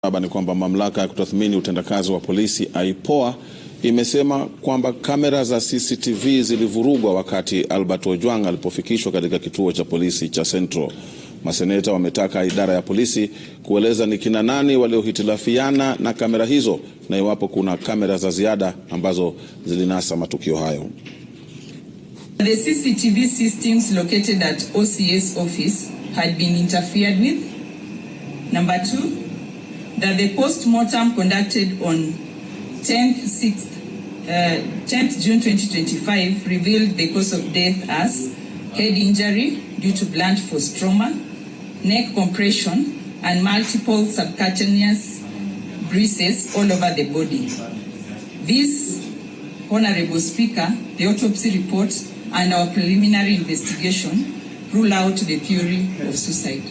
Ni kwamba mamlaka ya kutathmini utendakazi wa polisi IPOA imesema kwamba kamera za CCTV zilivurugwa wakati Albert Ojwang alipofikishwa katika kituo cha polisi cha Central. Maseneta wametaka idara ya polisi kueleza ni kina nani waliohitilafiana na kamera hizo na iwapo kuna kamera za ziada ambazo zilinasa matukio hayo. The CCTV systems located at OCS office had been interfered with. Number 2, that the post-mortem conducted on 10th June 2025 revealed the cause of death as head injury due to blunt force trauma, neck compression, and multiple subcutaneous bruises all over the body. This, Honorable Speaker, the autopsy report and our preliminary investigation rule out the theory of suicide.